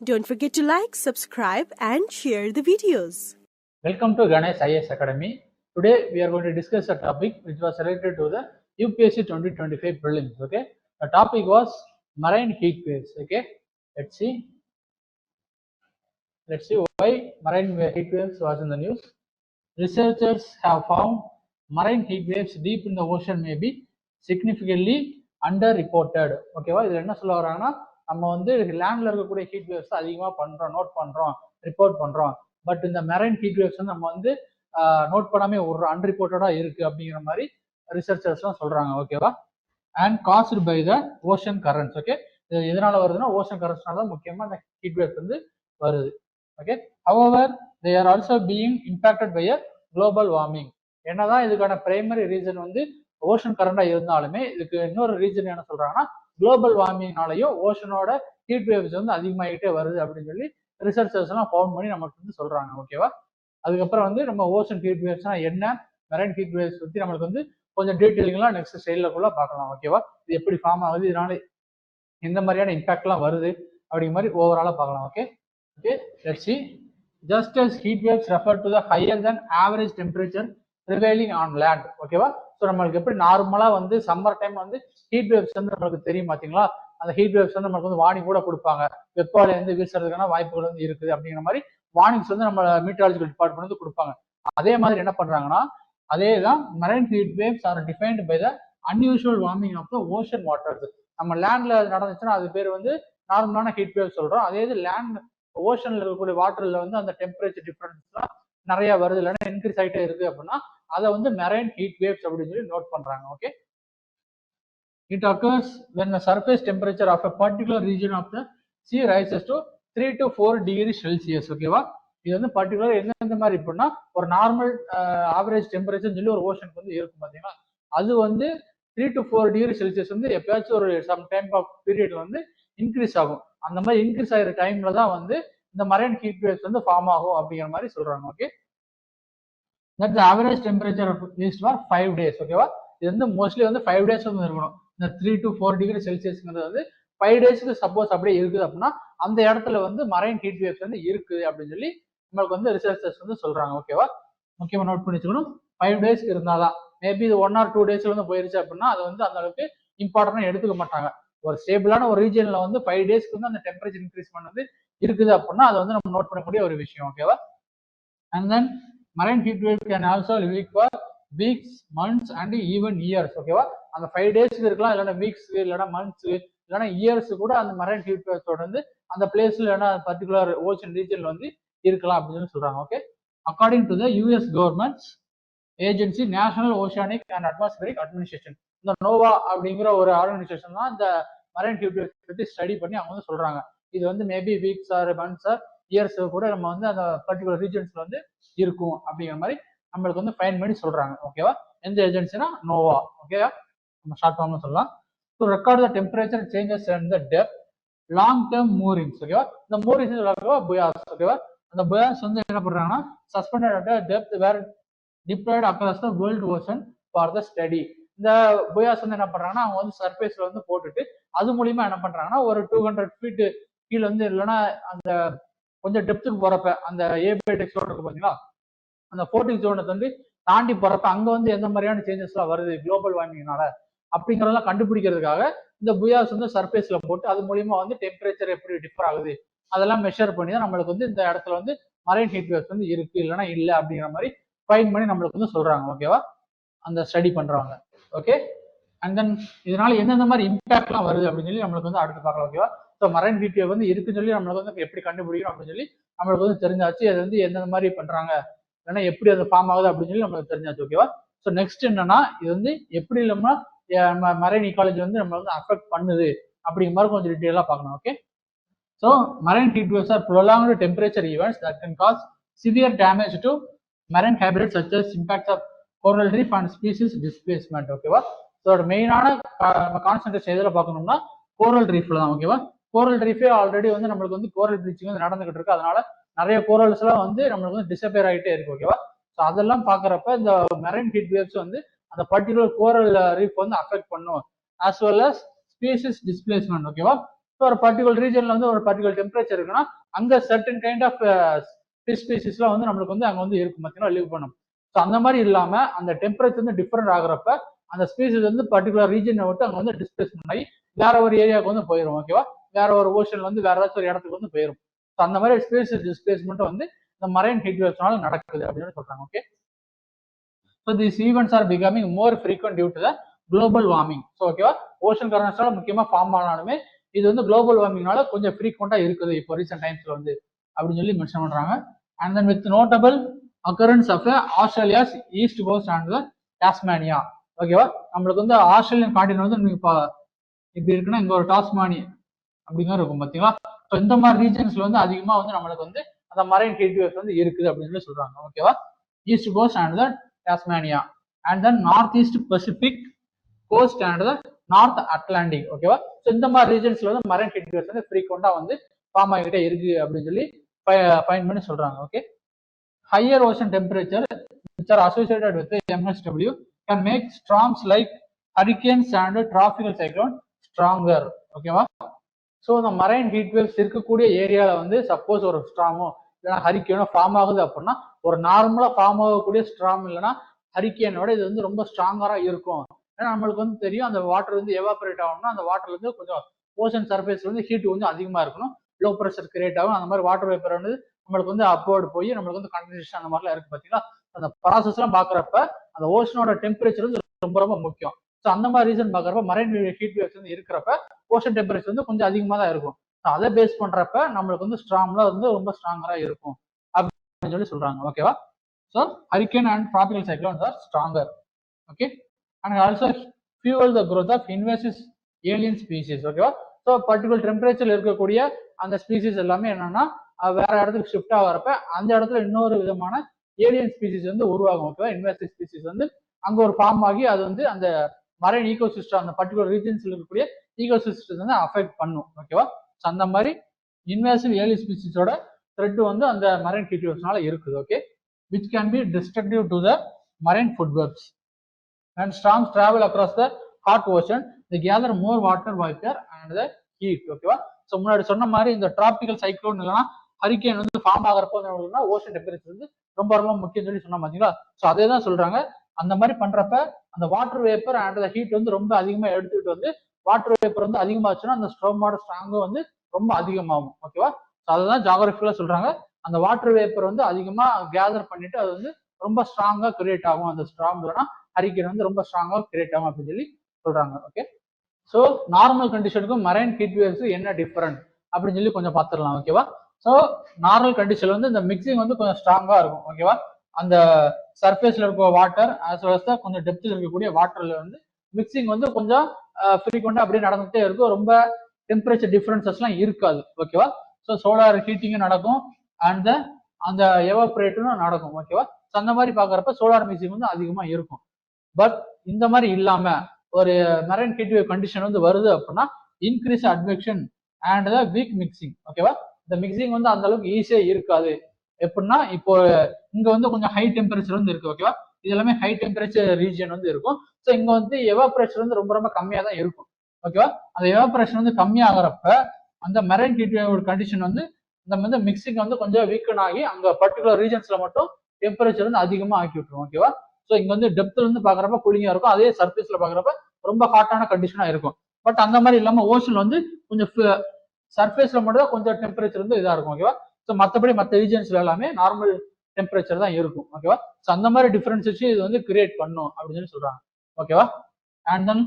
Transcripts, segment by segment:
Don't forget to like, subscribe and share the videos. Welcome to Ganesh IAS Academy. Today we are going to discuss a topic which was related to the UPSC 2025 prelims. Okay, the topic was marine heat waves. Okay, let's see why marine heat waves was in the news. Researchers have found marine heat waves deep in the ocean may be significantly underreported. ஓகேவா, இதுல என்ன சொல்ல வராங்கன்னா, நம்ம வந்து லேண்ட்ல இருக்கக்கூடிய heat waves அதிகமா பண்றோம், நோட் பண்றோம், ரிப்போர்ட் பண்றோம். பட் இந்த மெரைன் ஹீட் வேவ்ஸ் வந்து நம்ம வந்து நோட் பண்ணாமே ஒரு அன்ரிப்போர்ட்டடா இருக்கு அப்படிங்கிற மாதிரி ரிசர்ச்சர்ஸ்லாம் சொல்றாங்க. ஓகேவா, and caused by the ocean currents. Okay, இது எதனால வருதுன்னா ஓஷன் கரண்ட்ஸ்னால முக்கியமா இந்த ஹீட் வேவ்ஸ் வந்து வருது. Okay, however they are also being impacted by a global warming. என்னதான் இதுக்கான பிரைமரி ரீசன் வந்து ஓஷன் கரண்டா இருந்தாலுமே இதுக்கு இன்னொரு ரீசன் என்ன சொல்றாங்கன்னா, குளோபல் வார்மிங்னாலையும் ஓஷனோட ஹீட் வேவ்ஸ் வந்து அதிகமாகிட்டே வருது அப்படின்னு சொல்லி ரிசர்ச்சர்ஸ் எல்லாம் ஃபவுண்ட் பண்ணி நமக்கு வந்து சொல்றாங்க. ஓகேவா, அதுக்கப்புறம் வந்து நம்ம ஓஷன் ஹீட் வேவ்ஸ்னா என்ன, மெரைன் ஹீட் வேவ்ஸ் பத்தி நம்மளுக்கு வந்து கொஞ்சம் டீட்டெயிலிங்லாம் நெக்ஸ்ட் ஸ்டைலுக்குள்ள பார்க்கலாம். ஓகேவா, இது எப்படி ஃபார்ம் ஆகுது, இதனால எந்த மாதிரியான இம்பாக்ட்லாம் வருது அப்படிங்கிற மாதிரி ஓவராலா பார்க்கலாம். Okay okay, let's see. Just as heat waves refer to the higher than average temperature prevailing on land. ஓகேவா, ஸோ நம்மளுக்கு எப்படி நார்மலா வந்து சம்மர் டைம் வந்து ஹீட் வேவ்ஸ் வந்து நம்மளுக்கு தெரியும் பாத்தீங்களா, அந்த ஹீட் வேவ்ஸ் வந்து நம்மளுக்கு வந்து வார்னிங் கூட கொடுப்பாங்க, வெப்பால இருந்து வீசுறதுக்கான வாய்ப்புகள் வந்து இருக்குது அப்படிங்கிற மாதிரி வார்னிங்ஸ் வந்து நம்ம மீட்டராலஜிக்கல் டிபார்ட்மெண்ட் வந்து கொடுப்பாங்க. அதே மாதிரி என்ன பண்றாங்கன்னா, அதே தான் marine heat waves are defined by the unusual warming of the ocean waters. நம்ம லேண்ட்ல நடந்துச்சுன்னா அது பேர் வந்து நார்மலான ஹீட் வேவ் சொல்றோம். அதே இது லேண்ட் ஓஷன்ல இருக்கக்கூடிய வாட்டர்ல வந்து அந்த டெம்பரேச்சர் டிஃபரன்ஸ்லாம் நிறைய வருது, இல்லைன்னா இன்க்ரீஸ் ஆகிட்டே இருக்கு அப்படின்னா அதை வந்து மெரைன் ஹீட் வேவ்ஸ் அப்படின்னு சொல்லி நோட் பண்றாங்க. Okay, it occurs when the surface temperature of a particular region of the sea rises to 3 to 4 degrees Celsius. ஓகேவா, இது வந்து பர்டிகுலர் எந்த மாதிரி இப்படின்னா, ஒரு நார்மல் ஆவரேஜ் டெம்பரேச்சர் சொல்லி ஒரு ஓஷனுக்கு வந்து இருக்கும் பாத்தீங்கன்னா, அது வந்து 3 to 4 டிகிரி செல்சியஸ் வந்து எப்பயாச்சும் ஒரு சம் டைம் ஆஃப் பீரியட்ல வந்து இன்க்ரீஸ் ஆகும். அந்த மாதிரி இன்க்ரீஸ் ஆகிற டைம்ல தான் வந்து இந்த மரைன் ஹீட் வேவ்ஸ் வந்து ஃபார்ம் ஆகும் அப்படிங்கிற மாதிரி சொல்றாங்க. Okay, that average temperature least for 5 days. ஓகேவா, இது வந்து மோஸ்ட்லி வந்து 5 days வந்து இருக்கணும். இந்த 3 to 4 டிகிரி செல்சியஸ்ங்கிறது வந்து 5 daysக்கு சப்போஸ் அப்படியே இருக்குது அப்படின்னா அந்த இடத்துல வந்து மரைன் ஹீட் வேவ்ஸ் வந்து இருக்குது அப்படின்னு சொல்லி நம்மளுக்கு வந்து ரிசர்ச்சர்ஸ் வந்து சொல்றாங்க. ஓகேவா, முக்கியமா நோட் பண்ணி வச்சுக்கணும், 5 days இருந்தாதான். மேபி இது 1 or 2 days வந்து போயிருச்சு அப்படின்னா அது வந்து அந்த அளவுக்கு இம்பார்ட்டன்டா எடுத்துக்க மாட்டாங்க. ஒரு ஸ்டேபிளான ஒரு ரீஜன்ல வந்து 5 daysக்கு வந்து அந்த டெம்பரேச்சர் இன்க்ரீஸ்மெண்ட் வந்து இருக்குது அப்படின்னா அதை வந்து நம்ம நோட் பண்ணக்கூடிய ஒரு விஷயம். ஓகேவா, and then marine heat wave can also live for weeks, months and even years. ஓகேவா, அந்த 5 daysக்கு இருக்கலாம், இல்லைன்னா வீக்ஸ், இல்லைன்னா மந்த்ஸ், இல்லைன்னா இயர்ஸ் கூட அந்த மரைன் ஹீட் வேவ்ஸோட வந்து அந்த பிளேஸ்ல இல்லைன்னா பர்டிகுலர் ஓஷன் ரீஜன்ல வந்து இருக்கலாம் அப்படின்னு சொல்றாங்க. Okay, according to the US governments agency national oceanic and atmospheric administration, இந்த நோவா அப்படிங்கிற ஒரு ஆர்கனைசேஷன் தான் இந்த மரைன் ஹீட் வேவ்ஸ் பத்தி ஸ்டடி பண்ணி அவங்க வந்து சொல்றாங்க. இது வந்து maybe weeks R months or years கூட நம்ம வந்து அந்த பர்டிகுலர் ரீஜன்ஸ்ல வந்து இருக்கும் அப்படிங்கிற மாதிரி நம்மளுக்கு வந்து ஃபைன் பண்ணி சொல்றாங்க. ஓகேவா, எந்த ஏஜென்சினா நோவா. ஓகேவா, நம்ம ஷார்ட் ஃபார்ம்ல சொல்லலாம். To record the temperature changes and the depth long term moorings. ஓகேவா, இந்த மூரிங்ஸ் புயாஸ். ஓகேவா, அந்த புயாஸ் வந்து என்ன பண்றாங்கன்னா suspended at depth were deployed across the world ocean for the study. இந்த புயாஸ் வந்து என்ன பண்றாங்கன்னா அவங்க வந்து சர்ஃபேஸ்ல வந்து போட்டுட்டு அது மூலியமா என்ன பண்றாங்கன்னா ஒரு 200 feet கீழே வந்து இல்லைன்னா அந்த கொஞ்சம் டெப்த்துக்கு போறப்ப அந்த ஏபிடெக்ஸ் இருக்கு பாத்தீங்களா, அந்த 40 ஜோனை வந்து தாண்டி போறப்ப அங்க வந்து எந்த மாதிரியான சேஞ்சஸ் எல்லாம் வருது குளோபல் வார்மிங்னால அப்படிங்கறதெல்லாம் கண்டுபிடிக்கிறதுக்காக இந்த புயாஸ் வந்து சர்ஃபேஸ்ல போட்டு அது மூலியமா வந்து டெம்பரேச்சர் எப்படி டிஃபர் ஆகுது அதெல்லாம் மெஷர் பண்ணி தான் நம்மளுக்கு வந்து இந்த இடத்துல வந்து மரைன் ஹீட் வேவ்ஸ் வந்து இருக்கு இல்லைன்னா இல்லை அப்படிங்கிற மாதிரி ஃபைன் பண்ணி நம்மளுக்கு வந்து சொல்றாங்க. ஓகேவா, அந்த ஸ்டடி பண்றவங்க. ஓகே, அண்ட் தென் இதனால எந்தெந்த மாதிரி இம்பாக்ட்லாம் வருது அப்படின்னு சொல்லி நம்மளுக்கு வந்து அடுத்து பார்க்கலாம். ஓகேவா, ஸோ மரைன் ஹீட் வேவ் வந்து இருக்குன்னு சொல்லி நம்மளுக்கு வந்து எப்படி கண்டுபிடிக்கணும் அப்படின்னு சொல்லி நம்மளுக்கு வந்து தெரிஞ்சாச்சு. அது வந்து எந்தெந்த மாதிரி பண்றாங்க இல்லைன்னா எப்படி அது ஃபார்ம் ஆகுது அப்படின்னு சொல்லி நம்மளுக்கு தெரிஞ்சாச்சு. ஓகேவா, ஸோ நெக்ஸ்ட் என்னன்னா இது வந்து எப்படி இல்லாம மரைன் ஈக்காலஜி வந்து நம்ம வந்து அஃபெக்ட் பண்ணுது அப்படிங்கிற மாதிரி கொஞ்சம் டீட்டெயிலாக பார்க்கணும். Okay, so marine heat waves are prolonged temperature events that can cause severe damage to marine habitats such as impacts of coral reef and species displacement. ஓகேவா, ஸோ மெயினான கான்சென்ட்ரேஷன் எதில் பார்க்கணும்னா கோரல் ரீஃப்ல தான். ஓகேவா, கோரல் ரீஃபே ஆல்ரெடி வந்து நம்மளுக்கு வந்து கோரல் ப்ளீச்சிங் வந்து நடந்துகிட்டு இருக்கு, அதனால நிறைய கோரல்ஸ் எல்லாம் வந்து நம்மளுக்கு வந்து டிசப்பியர் ஆகிட்டே இருக்கு. ஓகேவா, ஸோ அதெல்லாம் பாக்குறப்ப இந்த மெரைன் ஹீட் வேவ்ஸ் வந்து அந்த பர்டிகுலர் கோரல் ரீஃப் வந்து அஃபெக்ட் பண்ணும் as well as species displacement. ஓகேவா, ஸோ ஒரு பர்டிகுலர் ரீஜன்ல வந்து ஒரு பர்டிகுலர் டெம்பரேச்சர் இருக்குன்னா அங்க சர்டன் கைண்ட் ஆஃப் ஃபிஷ் ஸ்பீசிஸ்லாம் வந்து நம்மளுக்கு வந்து அங்கே வந்து இருக்கும் பார்த்தீங்கன்னா லிவ் பண்ணும். ஸோ அந்த மாதிரி இல்லாம அந்த டெம்பரேச்சர் வந்து டிஃப்ரெண்ட் ஆகுறப்ப அந்த ஸ்பீசிஸ் வந்து பர்டிகுலர் ரீஜனை விட்டு அங்கே வந்து டிஸ்பிளேஸ்மெண்ட் ஆகி வேற ஒரு ஏரியாவுக்கு வந்து போயிடும். ஓகேவா, வேற ஒரு ஓஷன் வந்து வேற ஏதாச்சும் ஒரு இடத்துக்கு வந்து போயிடும். ஸோ அந்த மாதிரி ஸ்பீசிஸ் டிஸ்பிளேஸ்மெண்ட் வந்து இந்த மரைன் ஹீட் வேவ்ஸ்னால நடக்குது அப்படின்னு சொல்றாங்க. Okay, so these events are becoming more frequent due to the global warming. So ஓகேவா, ஓஷன் கரண்ட்ஸ்னால முக்கியமாக ஃபார்ம் ஆனாலுமே இது வந்து குளோபல் வார்மிங்னால கொஞ்சம் ஃப்ரீக்வெண்டா இருக்குது இப்போ ரீசெண்ட் டைம்ஸ்ல வந்து அப்படின்னு சொல்லி மென்ஷன் பண்றாங்க. And then with notable occurrence of Australia's east coast and the Tasmania. ஓகேவா, நம்மளுக்கு வந்து ஆஸ்திரேலியன் காண்டினென்ட் வந்து இப்போ இப்படி இருக்குன்னா இங்க ஒரு டாஸ்மானி அப்படிங்கிற இருக்கும் பார்த்தீங்களா. ஸோ இந்த மாதிரி ரீஜன்ஸ்ல வந்து அதிகமா வந்து நம்மளுக்கு வந்து அந்த மரைன் ஹீட் வேவ்ஸ் வந்து இருக்குது அப்படின்னு சொல்லி சொல்றாங்க. ஓகேவா, east coast and the Tasmania and then north east Pacific coast and the north Atlantic. ஓகேவா, ஸோ இந்த மாதிரி ரீஜன்ஸ்ல வந்து மரைன் ஹீட் வேவ்ஸ் வந்து ஃப்ரீக்வெண்டா வந்து ஃபார்ம் ஆகிட்டே இருக்கு அப்படின்னு சொல்லி ஃபைண்ட் பண்ணி சொல்றாங்க. Okay, higher ocean temperature which are associated with the MSW can make storms like hurricanes and tropical cyclone stronger. ஓகேவா, ஸோ இந்த மரைன் ஹீட் வேவ்ஸ் இருக்கக்கூடிய ஏரியாவில் வந்து சப்போஸ் ஒரு ஸ்ட்ராமோ இல்லைன்னா ஹரிக்கேனோ ஃபார்ம் ஆகுது அப்படின்னா ஒரு நார்மலாக ஃபார்ம் ஆகக்கூடிய ஸ்ட்ராம் இல்லைன்னா ஹரிக்கேனோட இது வந்து ரொம்ப ஸ்ட்ராங்கராக இருக்கும். ஏன்னா நம்மளுக்கு வந்து தெரியும் அந்த வாட்டர் வந்து எவாபரேட் ஆகணும்னா அந்த வாட்டர் வந்து கொஞ்சம் ஓஷன் சர்ஃபேஸ் வந்து ஹீட் வந்து அதிகமாக இருக்கணும், லோ ப்ரெஷர் கிரியேட் ஆகும். அந்த மாதிரி வாட்டர் வேப்பர் வந்து நம்மளுக்கு வந்து அப்வர்டு போய் நம்மளுக்கு வந்து கண்டென்சேஷன் அந்த மாதிரிலாம் இருக்கு பார்த்தீங்களா. அந்த ப்ராசஸ் எல்லாம் பாக்குறப்ப அந்த ஓஷனோட டெம்பரேச்சர் வந்து ரொம்ப ரொம்ப முக்கியம். ஸோ அந்த மாதிரி ரீசன் பாக்குறப்ப மரைன் ஹீட் வேவ்ஸ் வந்து இருக்கிறப்ப ஓஷன் டெம்பரேச்சர் வந்து கொஞ்சம் அதிகமாக தான் இருக்கும். அதை பேஸ் பண்றப்ப நம்மளுக்கு வந்து ஸ்ட்ராங்ல வந்து ரொம்ப ஸ்ட்ராங்கரா இருக்கும் அப்படின்னு சொல்லி சொல்றாங்க. ஓகேவா, so hurricane and tropical cyclones are stronger. Okay, and also fuel the growth of invasive alien species. ஓகேவா, ஸோ பர்டிகுலர் டெம்பரேச்சர்ல இருக்கக்கூடிய அந்த ஸ்பீசிஸ் எல்லாமே என்னன்னா வேற இடத்துக்கு ஷிஃப்ட் ஆகிறப்ப அந்த இடத்துல இன்னொரு விதமான ஏலியன் ஸ்பீசிஸ் வந்து உருவாகும். ஓகேவா, இன்வேசிவ் ஸ்பீசிஸ் வந்து அங்க ஒரு ஃபார்ம் ஆகி அது வந்து அந்த மரைன் ஈகோசிஸ்டம் அந்த பர்டிகுலர் ரீஜன்ஸ்ல இருக்கக்கூடிய ஈகோசிஸ்டம் வந்து அஃபெக்ட் பண்ணும். ஓகேவா, ஸோ அந்த மாதிரி இன்வேசிவ் ஏலியன் ஸ்பீசிஸோட த்ரெட் வந்து அந்த மரைன் ஹீட் வேவ்ஸ்னால இருக்குது. Okay, which can be destructive to the marine food webs. And storms travel across the hot ocean, they gather more water vapor and the heat. ஓகேவா, so முன்னாடி சொன்ன மாதிரி இந்த tropical cyclone இல்லைன்னா hurricane வந்து form ஆகிறப்போ ocean temperature வந்து ரொம்ப ரொம்ப முக்கியம் சொல்லி சொன்னா பாத்தீங்களா. ஸோ அதே தான் சொல்றாங்க, அந்த மாதிரி பண்றப்ப அந்த வாட்டர் வேப்பர் அண்ட் ஹீட் வந்து ரொம்ப அதிகமா எடுத்துக்கிட்டு வந்து வாட்டர் வேப்பர் வந்து அதிகமாச்சுன்னா அந்த ஸ்ட்ரோமோட ஸ்ட்ராங்கும் வந்து ரொம்ப அதிகமாகும். ஓகேவா, ஸோ அதுதான் ஜியோகிராஃபிக்கலா சொல்றாங்க, அந்த வாட்டர் வேப்பர் வந்து அதிகமா கேதர் பண்ணிட்டு அது வந்து ரொம்ப ஸ்ட்ராங்கா கிரியேட் ஆகும். அந்த ஸ்ட்ராங் ஹரிக்கேன் வந்து ரொம்ப ஸ்ட்ராங்கா கிரியேட் ஆகும் அப்படின்னு சொல்லி சொல்றாங்க. ஓகே, ஸோ நார்மல் கண்டிஷனுக்கும் மரைன் ஹீட் வேவ்ஸ் என்ன டிஃபரெண்ட் அப்படின்னு சொல்லி கொஞ்சம் பார்த்துடலாம். ஓகேவா, ஸோ நார்மல் கண்டிஷன்ல வந்து இந்த மிக்சிங் வந்து கொஞ்சம் ஸ்ட்ராங்கா இருக்கும். ஓகேவா, அந்த சர்ஃபேஸ்ல இருக்க வாட்டர் ஆஸ் வெல் அஸ் கொஞ்சம் டெப்த்ல இருக்கக்கூடிய வாட்டர்ல வந்து மிக்சிங் வந்து கொஞ்சம் ஃப்ரீக்வெண்டா அப்படியே நடந்துகிட்டே இருக்கும். ரொம்ப டெம்பரேச்சர் டிஃபரன்சஸ்லாம் இருக்காது. ஓகேவா, ஸோ சோலார் ஹீட்டிங்கும் நடக்கும் அண்ட் அந்த எவாபரேட்டும் நடக்கும். ஓகேவா, ஸோ அந்த மாதிரி பாக்குறப்ப சோலார் மிக்சிங் வந்து அதிகமா இருக்கும். பட் இந்த மாதிரி இல்லாம ஒரு மரைன் ஹீட் வேவ் கண்டிஷன் வந்து வருது அப்படின்னா increase advection and the weak mixing. ஓகேவா, இந்த மிக்சிங் வந்து அந்த அளவுக்கு ஈஸியா இருக்காது. எப்படின்னா இப்போ இங்க வந்து கொஞ்சம் ஹை டெம்பரேச்சர் வந்து இருக்கு. ஓகேவா, இது எல்லாமே ஹை டெம்பரேச்சர் ரீஜன் வந்து இருக்கும். ஸோ இங்க வந்து எவாபரேஷன் வந்து ரொம்ப ரொம்ப கம்மியா தான் இருக்கும். ஓகேவா, அந்த எவாபரேஷன் வந்து கம்மியாகிறப்ப அந்த மரைன் ஹீட் வேவ் கண்டிஷன் வந்து இந்த வந்து மிக்சிங் வந்து கொஞ்சம் வீக்கன் ஆகி அங்க பர்டிகுலர் ரீஜன்ஸ்ல மட்டும் டெம்பரேச்சர் வந்து அதிகமா ஆக்கி விட்டுரும். ஓகேவா, ஸோ இங்க வந்து டெப்த்ல இருந்து பாக்குறப்ப கூலிங்கா இருக்கும், அதே சர்ஃபேஸ்ல பாக்குறப்ப ரொம்ப ஹாட்டான கண்டிஷனா இருக்கும். பட் அந்த மாதிரி இல்லாம ஓஷன் வந்து கொஞ்சம் சர்ஃபேஸ்ல மட்டும் தான் கொஞ்சம் டெம்பரேச்சர் வந்து இதா இருக்கும். ஓகேவா, ஸோ மற்றபடி மற்ற ரீஜன்ஸ்ல எல்லாமே நார்மல் டெம்பரேச்சர் தான் இருக்கும். ஓகேவா, ஸோ அந்த மாதிரி டிஃபரன்ஸ் வச்சு இது வந்து கிரியேட் பண்ணும் அப்படின்னு சொல்லி சொல்றாங்க. ஓகேவா, and then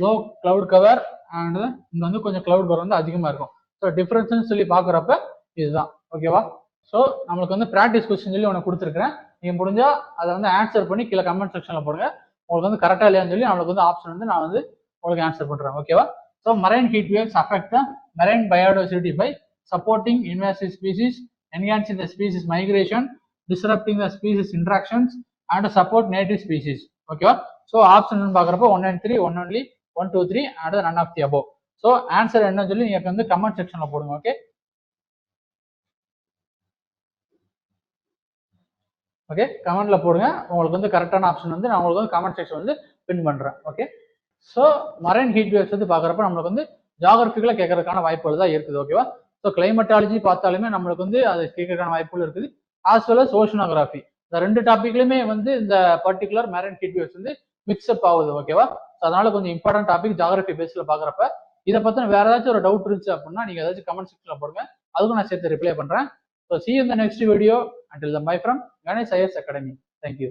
low cloud cover and இங்க வந்து கொஞ்சம் கிளவுட் கவர் வந்து அதிகமா இருக்கும். ஸோ டிஃபரன்ஸ் சொல்லி பாக்குறப்ப இதுதான். ஓகேவா, ஸோ நம்மளுக்கு வந்து ப்ராக்டிஸ் கொஸ்டின் சொல்லி உனக்கு கொடுத்துருக்கேன், நீங்க முடிஞ்சா அதை வந்து ஆன்சர் பண்ணி கீழே கமெண்ட் செக்ஷன்ல போடுங்க. உங்களுக்கு வந்து கரெக்டா இல்லையான்னு சொல்லி நம்மளுக்கு வந்து ஆப்ஷன் வந்து நான் வந்து உங்களுக்கு ஆன்சர் பண்றேன். ஓகேவா, so marine heat waves affect the marine biodiversity by supporting invasive species, enhancing the species migration, disrupting the species interactions, and support native species. Okay, so option பாக்குறப்ப 1 and 3, 1 only, 1, 2, 3, and none of the above. So answer என்ன சொல்லி நீங்க வந்து comment செக்ஷன்ல போடுங்க. Okay, okay கமெண்ட்ல போடுங்க, உங்களுக்கு வந்து கரெக்டான ஆப்ஷன் வந்து நான் உங்களுக்கு வந்து கமெண்ட் செக்ஷன் வந்து பின் பண்றேன். Okay, so marine heat waves வந்து பாக்குறப்ப நம்மளுக்கு வந்து ஜாகிரபிக்கல கேட்கறதுக்கான வாய்ப்புகள் தான் இருக்குது. ஓகேவா? ஸோ கிளைமட்டாலஜி பார்த்தாலுமே நம்மளுக்கு வந்து அது கேட்கறதுக்கான வாய்ப்புகள் இருக்குது. ஆஸ் வெல் அஸ் ஓஷனோகிராஃபி, இந்த 2 டாபிக்லயுமே வந்து இந்த பர்டிகுலர் மெரைன் ஹீட் வேவ்ஸ் வந்து மிக்ஸ்அப் ஆகுது. ஓகேவா? ஸோ அதனால கொஞ்சம் இம்பார்ட்டன்ட் டாபிக் ஜாகிரபி பேஸ்ல பாக்குறப்ப. இதை பத்தின வேற ஏதாச்சும் ஒரு டவுட் இருந்துச்சு அப்படின்னா நீங்க ஏதாச்சும் கமெண்ட் செக்ஷன்ல போடுங்க, அதுக்கும் நான் சேர்த்து ரிப்ளை பண்றேன். So see you in the next video. Until then, bye from Ganesh IAS Academy. Thank you.